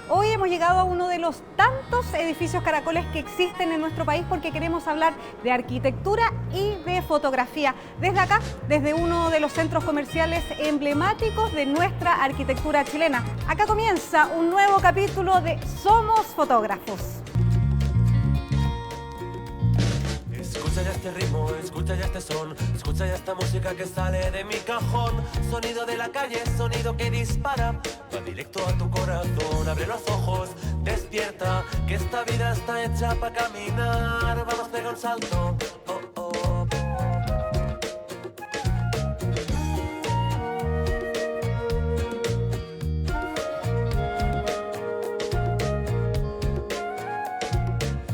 Hoy hemos llegado a uno de los tantos edificios caracoles que existen en nuestro país porque queremos hablar de arquitectura y de fotografía. Desde acá, desde uno de los centros comerciales emblemáticos de nuestra arquitectura chilena. Acá comienza un nuevo capítulo de Somos Fotógrafos. Escucha ya este ritmo, escucha ya este son, escucha ya esta música que sale de mi cajón. Sonido de la calle, sonido que dispara, va directo a tu corazón. Abre los ojos, despierta, que esta vida está hecha para caminar. Vamos, pega un salto, oh, oh.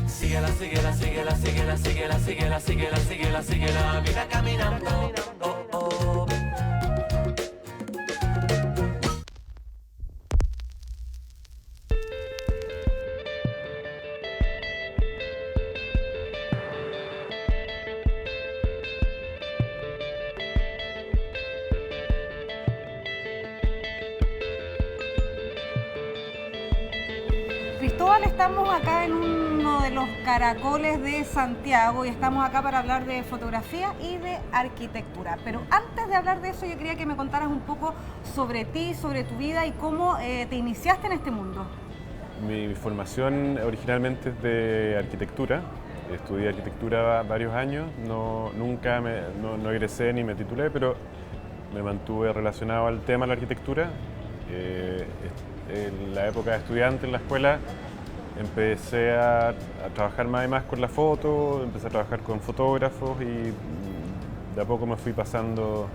Síguela, síguela, síguela, síguela, síguela, síguela, síguela, síguela, síguela, vida caminando, oh, oh. Cristóbal, estamos acá en uno de los caracoles de Santiago y estamos acá para hablar de fotografía y de arquitectura. Pero antes de hablar de eso, yo quería que me contaras un poco sobre ti, sobre tu vida y cómo te iniciaste en este mundo. Mi formación originalmente es de arquitectura. Estudié arquitectura varios años, nunca no egresé ni me titulé, pero me mantuve relacionado al tema de la arquitectura. En la época de estudiante en la escuela empecé a trabajar más y más con la foto, empecé a trabajar con fotógrafos y de a poco me fui pasando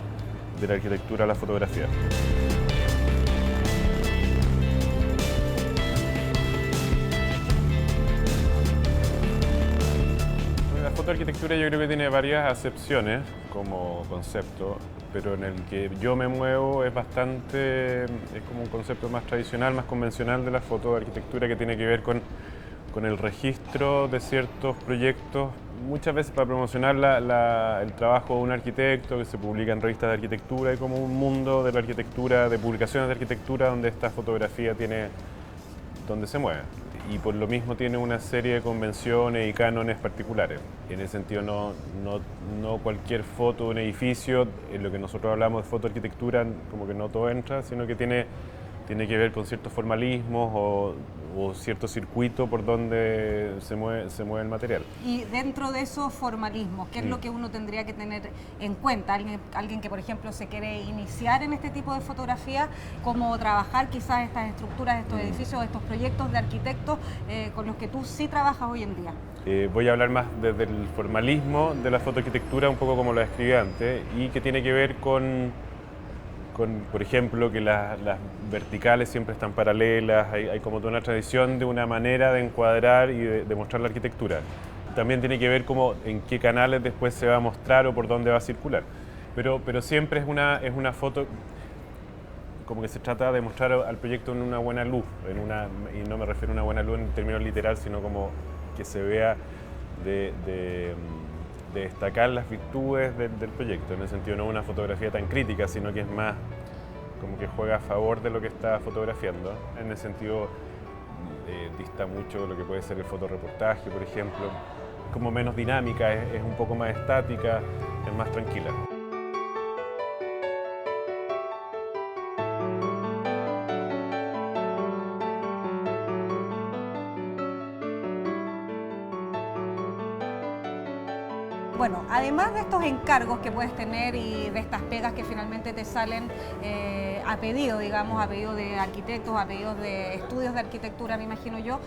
de la arquitectura a la fotografía. La fotoarquitectura yo creo que tiene varias acepciones como concepto, pero en el que yo me muevo es como un concepto más tradicional, más convencional de la fotoarquitectura, que tiene que ver con el registro de ciertos proyectos, muchas veces para promocionar el trabajo de un arquitecto que se publica en revistas de arquitectura. Hay como un mundo de la arquitectura, de publicaciones de arquitectura, donde esta fotografía donde se mueve. Y por lo mismo tiene una serie de convenciones y cánones particulares. En ese sentido, no cualquier foto de un edificio, en lo que nosotros hablamos de fotoarquitectura, como que no todo entra, sino que tiene que ver con ciertos formalismos o cierto circuito por donde se mueve el material. Y dentro de esos formalismos, ¿qué es lo que uno tendría que tener en cuenta? Alguien que, por ejemplo, se quiere iniciar en este tipo de fotografía, cómo trabajar quizás estas estructuras, estos edificios, estos proyectos de arquitectos con los que tú sí trabajas hoy en día. Voy a hablar más desde el formalismo de la fotoarquitectura, un poco como lo describí antes, y que tiene que ver con por ejemplo, que las verticales siempre están paralelas, hay como toda una tradición de una manera de encuadrar y de mostrar la arquitectura. También tiene que ver como en qué canales después se va a mostrar o por dónde va a circular. Pero siempre es una foto como que se trata de mostrar al proyecto en una buena luz, y no me refiero a una buena luz en términos literal, sino como que se vea de destacar las virtudes del proyecto, en el sentido no una fotografía tan crítica, sino que es más como que juega a favor de lo que está fotografiando. En el sentido dista mucho de lo que puede ser el fotoreportaje, por ejemplo. Es como menos dinámica, es un poco más estática, es más tranquila. Bueno, además de estos encargos que puedes tener y de estas pegas que finalmente te salen a pedido, digamos, a pedido de arquitectos, a pedido de estudios de arquitectura, me imagino yo,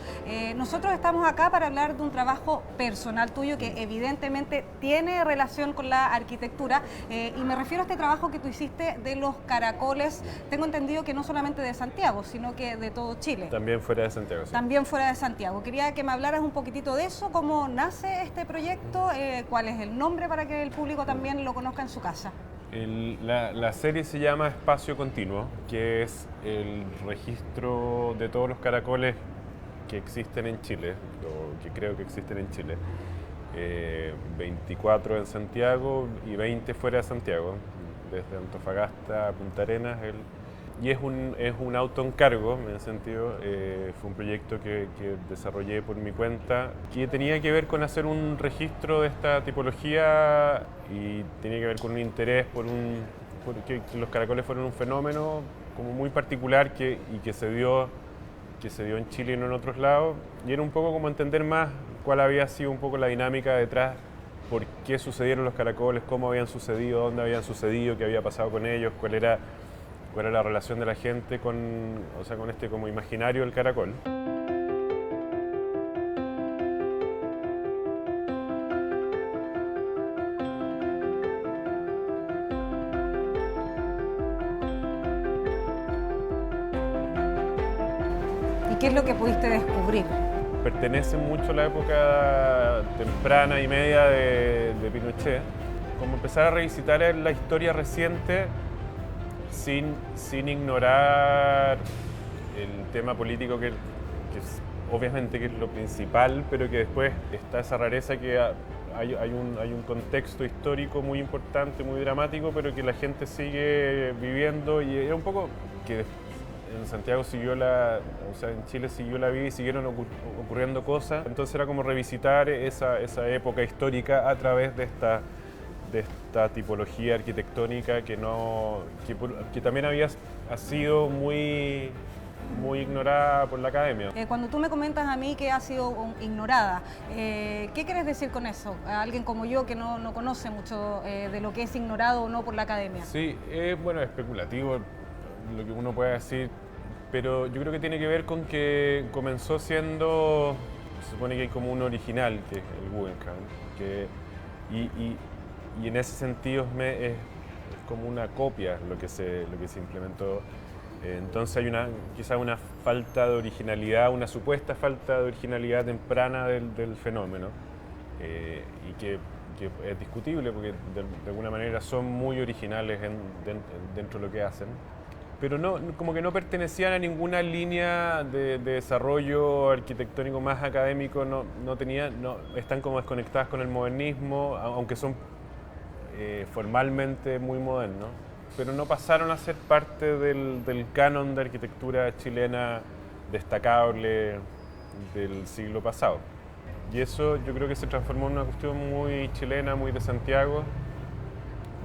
nosotros estamos acá para hablar de un trabajo personal tuyo que evidentemente tiene relación con la arquitectura y me refiero a este trabajo que tú hiciste de los caracoles, tengo entendido que no solamente de Santiago, sino que de todo Chile. También fuera de Santiago, sí. También fuera de Santiago. Quería que me hablaras un poquitito de eso, cómo nace este proyecto, cuál es el nombre para que el público también lo conozca en su casa. La serie se llama Espacio Continuo, que es el registro de todos los caracoles que existen en Chile, o que creo que existen en Chile. 24 en Santiago y 20 fuera de Santiago, desde Antofagasta a Punta Arenas. y es un autoencargo, en ese sentido. Fue un proyecto que desarrollé por mi cuenta, que tenía que ver con hacer un registro de esta tipología y tenía que ver con un interés por que los caracoles fueron un fenómeno como muy particular y que se dio en Chile y no en otros lados. Y era un poco como entender más cuál había sido un poco la dinámica detrás, por qué sucedieron los caracoles, cómo habían sucedido, dónde habían sucedido, qué había pasado con ellos, cuál era la relación de la gente con este como imaginario del caracol. ¿Y qué es lo que pudiste descubrir? Pertenece mucho a la época temprana y media de Pinochet, como empezar a revisitar la historia reciente sin ignorar el tema político que obviamente que es lo principal, pero que después está esa rareza que hay un contexto histórico muy importante, muy dramático, pero que la gente sigue viviendo, y era un poco que en Santiago en Chile siguió la vida y siguieron ocurriendo cosas. Entonces era como revisitar esa época histórica a través de esta tipología arquitectónica que también ha sido muy ignorada por la academia. Cuando tú me comentas a mí que ha sido ignorada, ¿qué quieres decir con eso? A alguien como yo que no conoce mucho de lo que es ignorado o no por la academia. Sí, es especulativo lo que uno puede decir, pero yo creo que tiene que ver con que comenzó siendo, se supone que hay como un original, que es el Guggenheim, y en ese sentido es como una copia lo que se implementó. Entonces hay quizás una falta de originalidad, una supuesta falta de originalidad temprana del fenómeno, y que es discutible porque de alguna manera son muy originales dentro de lo que hacen, pero como que no pertenecían a ninguna línea de desarrollo arquitectónico más académico, están como desconectadas con el modernismo, aunque son formalmente muy modernos, pero no pasaron a ser parte del canon de arquitectura chilena destacable del siglo pasado. Y eso yo creo que se transformó en una cuestión muy chilena, muy de Santiago,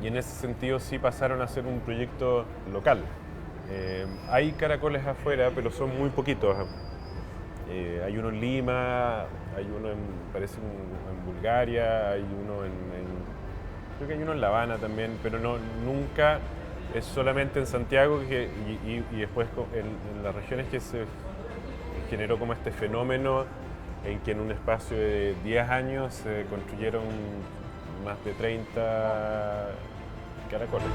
y en ese sentido sí pasaron a ser un proyecto local. Hay caracoles afuera, pero son muy poquitos. Hay uno en Lima, hay uno parece en Bulgaria, hay uno creo que hay uno en La Habana también, pero nunca es solamente en Santiago y después en las regiones que se generó como este fenómeno en que en un espacio de 10 años se construyeron más de 30 caracoles.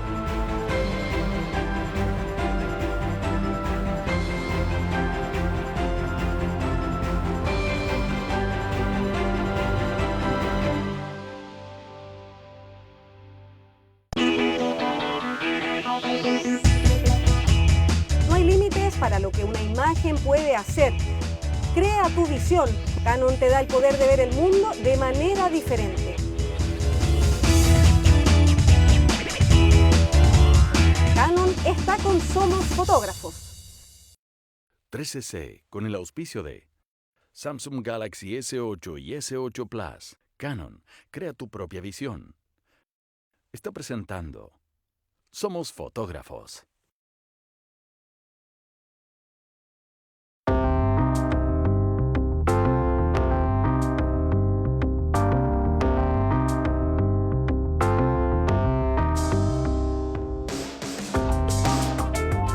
Para lo que una imagen puede hacer. Crea tu visión. Canon te da el poder de ver el mundo de manera diferente. Canon está con Somos Fotógrafos. 13C, con el auspicio de Samsung Galaxy S8 y S8 Plus. Canon, crea tu propia visión. Está presentando Somos Fotógrafos.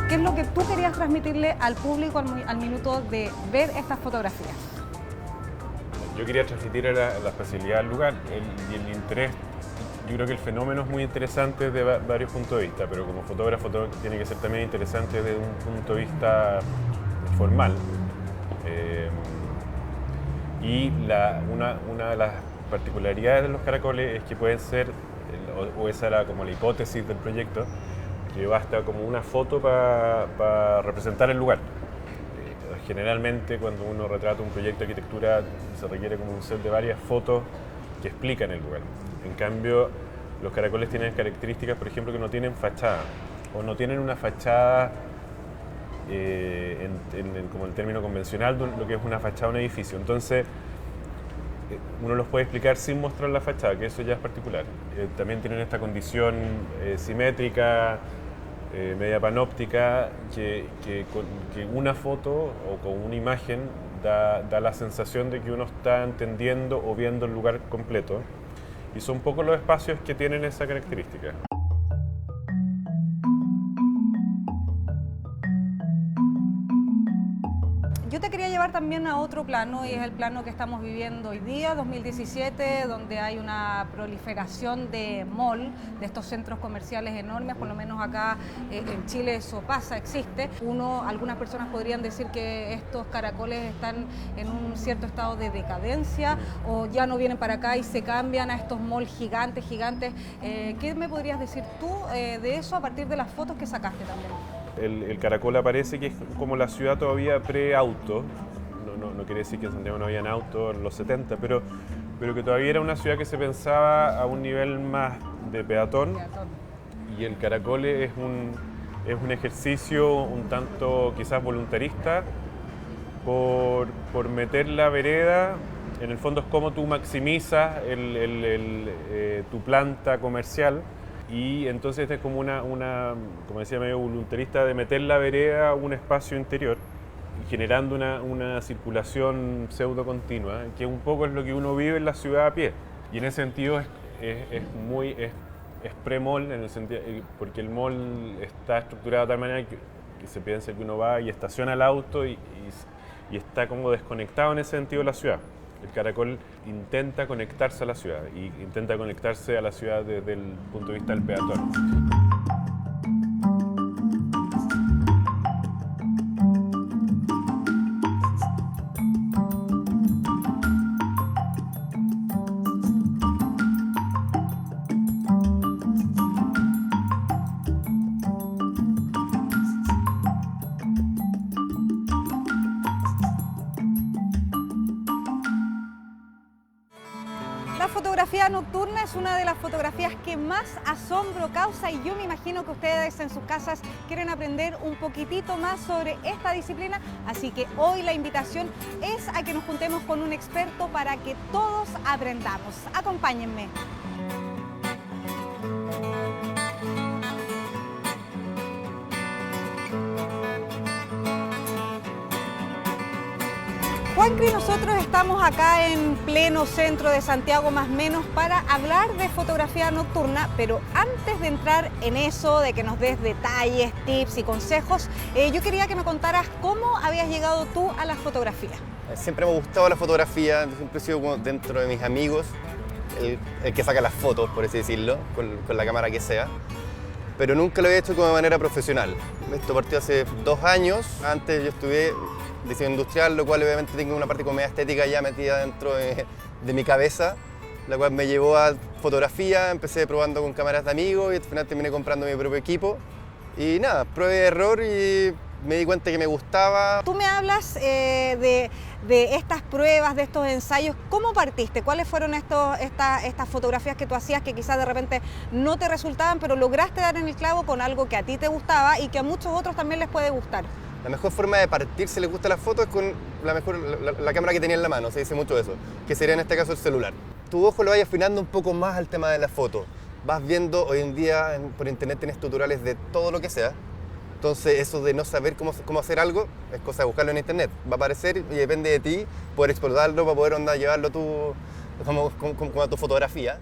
¿Qué es lo que tú querías transmitirle al público al minuto de ver estas fotografías? Yo quería transmitir la facilidad del lugar y el interés. Yo creo que el fenómeno es muy interesante desde varios puntos de vista, pero como fotógrafo tiene que ser también interesante desde un punto de vista formal. Y una de las particularidades de los caracoles es que pueden ser, o esa era como la hipótesis del proyecto, que basta como una foto para representar el lugar. Generalmente cuando uno retrata un proyecto de arquitectura se requiere como un set de varias fotos que explican el lugar. En cambio, los caracoles tienen características, por ejemplo, que no tienen fachada, o no tienen una fachada como el término convencional de lo que es una fachada de un edificio. Entonces, uno los puede explicar sin mostrar la fachada, que eso ya es particular. También tienen esta condición simétrica, media panóptica, que una foto o con una imagen da la sensación de que uno está entendiendo o viendo el lugar completo. Y son pocos los espacios que tienen esa característica. Yo te quería llevar también a otro plano, y es el plano que estamos viviendo hoy día, 2017, donde hay una proliferación de mall, de estos centros comerciales enormes. Por lo menos acá en Chile eso pasa, existe. Algunas personas podrían decir que estos caracoles están en un cierto estado de decadencia, o ya no vienen para acá y se cambian a estos malls gigantes. ¿Qué me podrías decir tú de eso a partir de las fotos que sacaste también? El caracol aparece que es como la ciudad todavía pre-auto. No quiere decir que en Santiago no habían autos en los 70, pero que todavía era una ciudad que se pensaba a un nivel más de peatón. Y el caracol es un ejercicio un tanto quizás voluntarista por meter la vereda. En el fondo es como tú maximizas tu planta comercial. Y entonces es como como decía, medio voluntarista de meter la vereda a un espacio interior, generando una circulación pseudo continua, que un poco es lo que uno vive en la ciudad a pie. Y en ese sentido es pre-mall, en el sentido, porque el mall está estructurado de tal manera que se piensa que uno va y estaciona el auto y está como desconectado en ese sentido de la ciudad. El caracol intenta conectarse a la ciudad y intenta conectarse a la ciudad desde el punto de vista del peatón. La fotografía nocturna es una de las fotografías que más asombro causa, y yo me imagino que ustedes en sus casas quieren aprender un poquitito más sobre esta disciplina, así que hoy la invitación es a que nos juntemos con un experto para que todos aprendamos. Acompáñenme. Juancri, nosotros estamos acá en pleno centro de Santiago más o menos para hablar de fotografía nocturna, pero antes de entrar en eso, de que nos des detalles, tips y consejos, yo quería que me contaras cómo habías llegado tú a la fotografía. Siempre me ha gustado la fotografía, siempre he sido como dentro de mis amigos el que saca las fotos, por así decirlo, con la cámara que sea, pero nunca lo he hecho como de manera profesional. Esto partió hace 2 años, antes yo estudié diseño industrial, lo cual obviamente tengo una parte como media estética ya metida dentro de mi cabeza, la cual me llevó a fotografía. Empecé probando con cámaras de amigos y al final terminé comprando mi propio equipo. Y nada, prueba y error y me di cuenta que me gustaba. Tú me hablas de estas pruebas, de estos ensayos. ¿Cómo partiste? ¿Cuáles fueron estas fotografías que tú hacías que quizás de repente no te resultaban, pero lograste dar en el clavo con algo que a ti te gustaba y que a muchos otros también les puede gustar? La mejor forma de partir, si les gusta la foto, es con la cámara que tenía en la mano, se dice mucho eso, que sería en este caso el celular. Tu ojo lo vaya afinando un poco más al tema de la foto. Vas viendo, hoy en día por internet tienes tutoriales de todo lo que sea, entonces eso de no saber cómo hacer algo es cosa de buscarlo en internet. Va a aparecer y depende de ti poder explotarlo para poder llevarlo como a tu fotografía.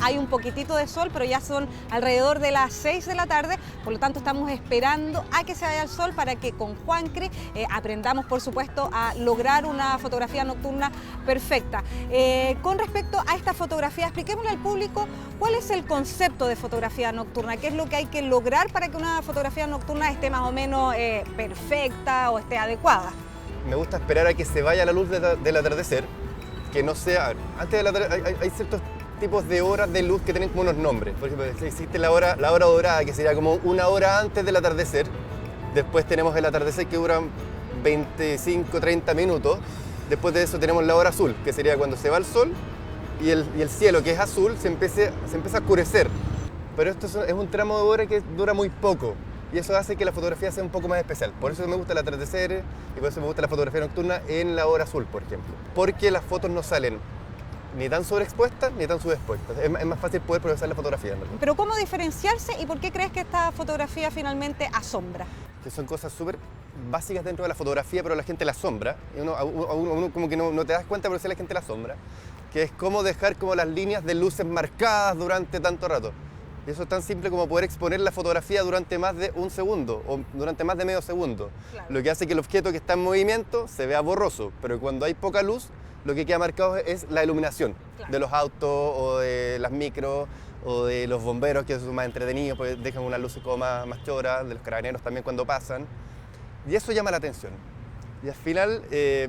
Hay un poquitito de sol, pero ya son alrededor de las 6 de la tarde, por lo tanto estamos esperando a que se vaya el sol para que con Juancri aprendamos, por supuesto, a lograr una fotografía nocturna perfecta. Con respecto a esta fotografía, expliquémosle al público cuál es el concepto de fotografía nocturna, qué es lo que hay que lograr para que una fotografía nocturna esté más o menos perfecta o esté adecuada. Me gusta esperar a que se vaya la luz del atardecer, que no sea... Antes del atardecer hay ciertos tipos de horas de luz que tienen como unos nombres. Por ejemplo, existe la hora dorada, que sería como 1 hora antes del atardecer. Después tenemos el atardecer, que dura 25-30 minutos. Después de eso tenemos la hora azul, que sería cuando se va el sol y el cielo, que es azul, se empieza a oscurecer. Pero esto es un tramo de hora que dura muy poco y eso hace que la fotografía sea un poco más especial. Por eso me gusta el atardecer y por eso me gusta la fotografía nocturna en la hora azul, por ejemplo. Porque las fotos no salen ni tan sobreexpuestas ni tan subexpuestas. Es más fácil poder procesar la fotografía, ¿no? Pero ¿cómo diferenciarse y por qué crees que esta fotografía finalmente asombra? Que son cosas súper básicas dentro de la fotografía, pero la gente la asombra. Y uno como que no te das cuenta, pero sí la gente la asombra. Que es cómo dejar como las líneas de luces marcadas durante tanto rato. Y eso es tan simple como poder exponer la fotografía durante más de un segundo o durante más de medio segundo. Claro. Lo que hace que el objeto que está en movimiento se vea borroso, pero cuando hay poca luz, lo que queda marcado es la iluminación, claro, de los autos o de las micros o de los bomberos, que son más entretenidos, porque dejan unas luces como más choras, de los carabineros también cuando pasan. Y eso llama la atención. Y al final, ¿de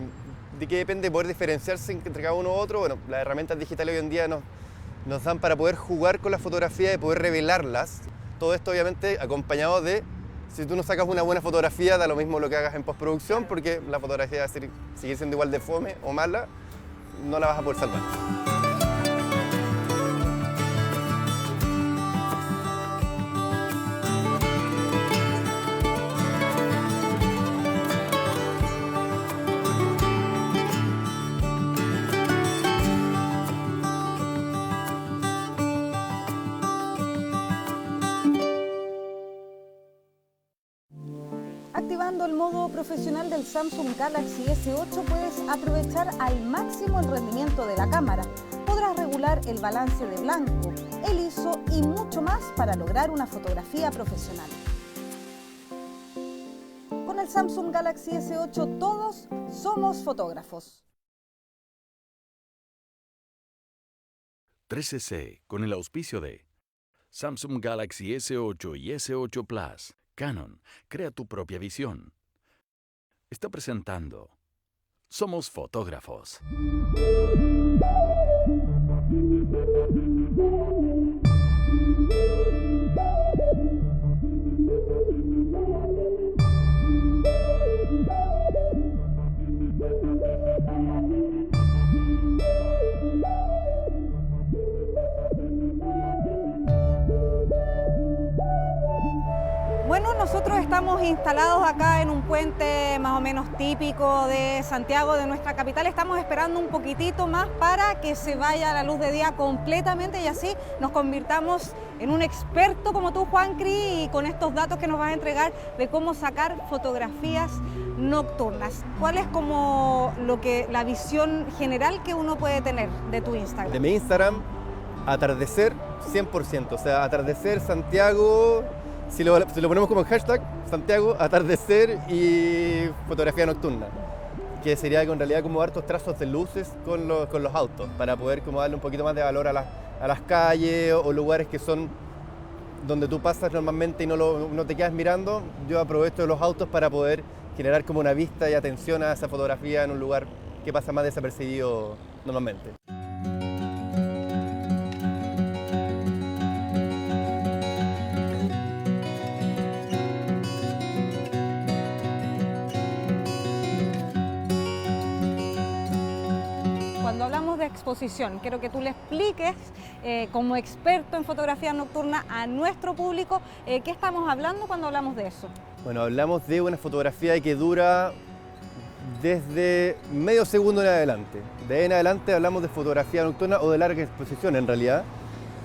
qué depende poder diferenciarse entre cada uno u otro? Bueno, las herramientas digitales hoy en día nos dan para poder jugar con la fotografía y poder revelarlas. Todo esto obviamente acompañado de, si tú no sacas una buena fotografía, da lo mismo lo que hagas en postproducción, porque la fotografía va a seguir siendo igual de fome o mala, no la vas a poder salvar. Activando el modo profesional del Samsung Galaxy S8 puedes aprovechar al máximo el rendimiento de la cámara. Podrás regular el balance de blanco, el ISO y mucho más para lograr una fotografía profesional. Con el Samsung Galaxy S8 todos somos fotógrafos. 13C, con el auspicio de Samsung Galaxy S8 y S8 Plus. Canon, crea tu propia visión. Está presentando Somos Fotógrafos. Bueno, nosotros estamos instalados acá en un puente más o menos típico de Santiago, de nuestra capital. Estamos esperando un poquitito más para que se vaya la luz de día completamente y así nos convirtamos en un experto como tú, Juancri, y con estos datos que nos vas a entregar de cómo sacar fotografías nocturnas. ¿Cuál es como la visión general que uno puede tener de tu Instagram? De mi Instagram, atardecer 100%, o sea, atardecer Santiago. Si lo ponemos como hashtag, Santiago, atardecer y fotografía nocturna, que sería en realidad como hartos trazos de luces con los autos, para poder como darle un poquito más de valor a las calles o lugares que son donde tú pasas normalmente y no te quedas mirando. Yo aprovecho los autos para poder generar como una vista y atención a esa fotografía en un lugar que pasa más desapercibido normalmente. Cuando hablamos de exposición, quiero que tú le expliques como experto en fotografía nocturna a nuestro público qué estamos hablando cuando hablamos de eso. Bueno, hablamos de una fotografía que dura desde medio segundo en adelante. De ahí en adelante hablamos de fotografía nocturna o de larga exposición en realidad,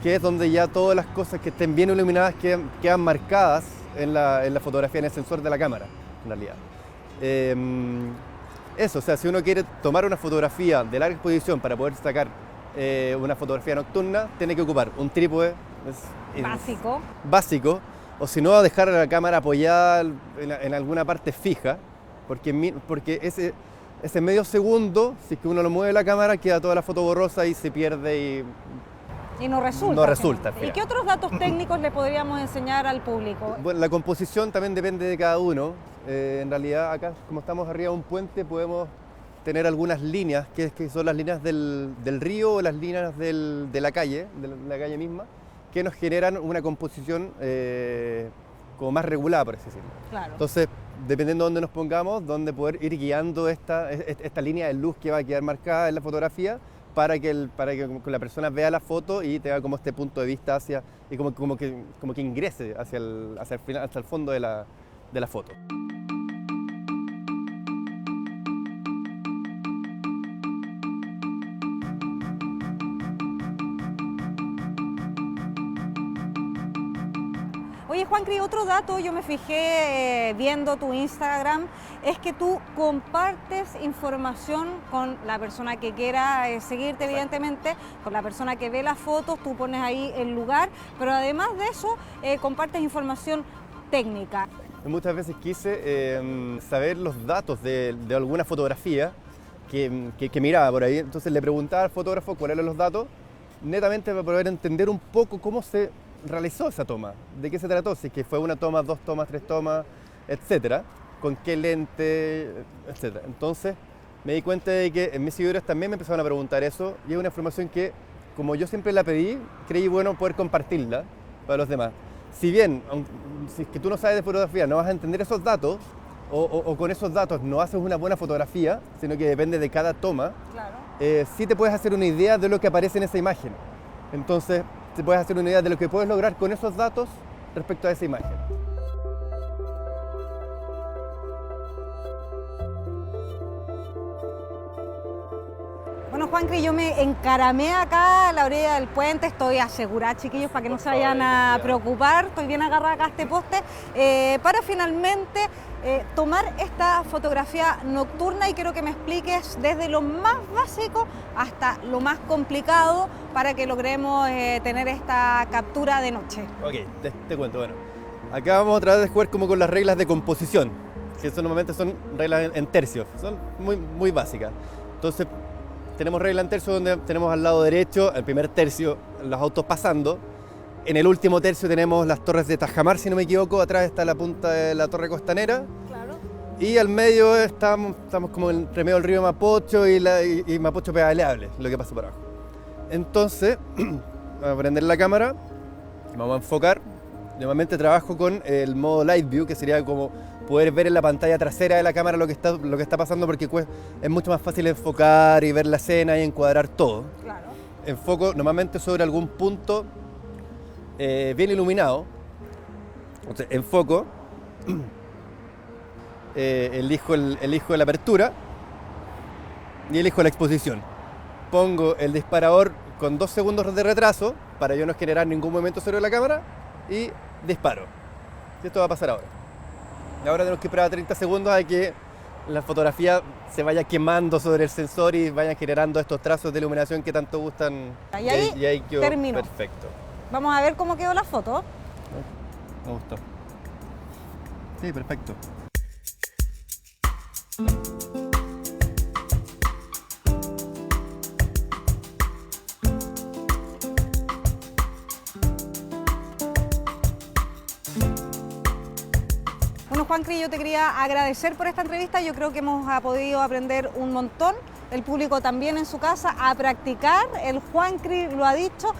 que es donde ya todas las cosas que estén bien iluminadas quedan marcadas en la fotografía, en el sensor de la cámara, en realidad. Eso, o sea, si uno quiere tomar una fotografía de larga exposición para poder sacar una fotografía nocturna, tiene que ocupar un trípode básico, o si no, dejar la cámara apoyada en alguna parte fija, porque ese medio segundo, si es que uno lo mueve la cámara, queda toda la foto borrosa y se pierde y no resulta. No resulta. ¿Y qué otros datos técnicos le podríamos enseñar al público? Bueno, la composición también depende de cada uno. En realidad acá, como estamos arriba de un puente, podemos tener algunas líneas, que son las líneas del río o las líneas de la calle misma, que nos generan una composición como más regulada, por así decirlo. Claro. Entonces, dependiendo de dónde nos pongamos, dónde poder ir guiando esta línea de luz que va a quedar marcada en la fotografía para que la persona vea la foto y tenga como este punto de vista hacia, y como que ingrese hacia el final, hasta el fondo de la foto. Oye, Juancri, otro dato, yo me fijé viendo tu Instagram, es que tú compartes información con la persona que quiera seguirte, evidentemente, con la persona que ve las fotos, tú pones ahí el lugar, pero además de eso, compartes información técnica. Muchas veces quise saber los datos de alguna fotografía que miraba por ahí, entonces le preguntaba al fotógrafo cuáles eran los datos, netamente para poder entender un poco cómo se realizó esa toma, de qué se trató, si es que fue una toma, 2 tomas, 3 tomas, etcétera, con qué lente, etcétera. Entonces me di cuenta de que en mis seguidores también me empezaron a preguntar eso y es una información que, como yo siempre la pedí, creí bueno poder compartirla para los demás. Si bien, si es que tú no sabes de fotografía, no vas a entender esos datos, o con esos datos no haces una buena fotografía, sino que depende de cada toma, Claro. Sí te puedes hacer una idea de lo que aparece en esa imagen. Entonces, te puedes hacer una idea de lo que puedes lograr con esos datos respecto a esa imagen. Bueno, Juancri, yo me encaramé acá a la orilla del puente, estoy asegurada, chiquillos, para que no se vayan a preocupar, estoy bien agarrada acá a este poste, para finalmente tomar esta fotografía nocturna y quiero que me expliques desde lo más básico hasta lo más complicado para que logremos tener esta captura de noche. Ok, te cuento, bueno. Acá vamos a tratar de jugar como con las reglas de composición, que eso normalmente son reglas en tercios, son muy básicas. Entonces, tenemos regla en tercio donde tenemos al lado derecho, el primer tercio, los autos pasando. En el último tercio tenemos las torres de Tajamar, si no me equivoco, atrás está la punta de la torre costanera. Claro. Y al medio estamos como entre medio del río Mapocho y Mapocho Pedaleable, lo que pasa por abajo. Entonces, vamos a prender la cámara, vamos a enfocar. Normalmente trabajo con el modo Light View, que sería como poder ver en la pantalla trasera de la cámara lo que está pasando, porque es mucho más fácil enfocar y ver la escena y encuadrar todo. Claro. Enfoco normalmente sobre algún punto bien iluminado. Entonces, enfoco, elijo la apertura y elijo la exposición. Pongo el disparador con 2 segundos de retraso para yo no generar ningún movimiento sobre la cámara y disparo. Esto va a pasar ahora. Ahora tenemos que esperar 30 segundos a que la fotografía se vaya quemando sobre el sensor y vayan generando estos trazos de iluminación que tanto gustan. Y ahí quedó terminó. perfecto. Vamos a ver cómo quedó la foto. Me gustó. Sí, perfecto. Bueno, Juancri, yo te quería agradecer por esta entrevista. Yo creo que hemos podido aprender un montón. El público también en su casa a practicar. El Juancri lo ha dicho.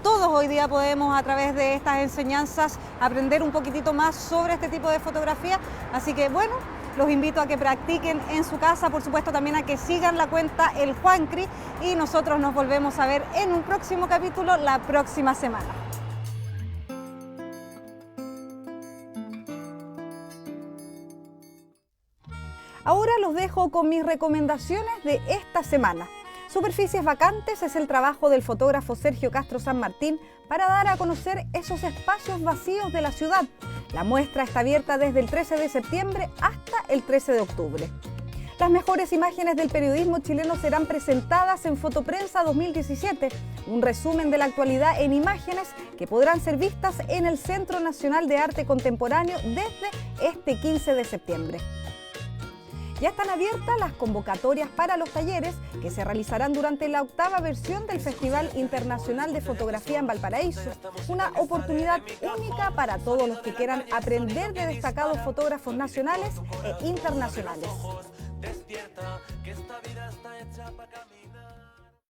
Todos hoy día podemos a través de estas enseñanzas aprender un poquitito más sobre este tipo de fotografía. Así que bueno, los invito a que practiquen en su casa. Por supuesto también a que sigan la cuenta El Juancri. Y nosotros nos volvemos a ver en un próximo capítulo la próxima semana. Ahora los dejo con mis recomendaciones de esta semana. Superficies Vacantes es el trabajo del fotógrafo Sergio Castro San Martín para dar a conocer esos espacios vacíos de la ciudad. La muestra está abierta desde el 13 de septiembre hasta el 13 de octubre. Las mejores imágenes del periodismo chileno serán presentadas en Fotoprensa 2017, un resumen de la actualidad en imágenes que podrán ser vistas en el Centro Nacional de Arte Contemporáneo desde este 15 de septiembre. Ya están abiertas las convocatorias para los talleres que se realizarán durante la 8ª versión del Festival Internacional de Fotografía en Valparaíso, una oportunidad única para todos los que quieran aprender de destacados fotógrafos nacionales e internacionales.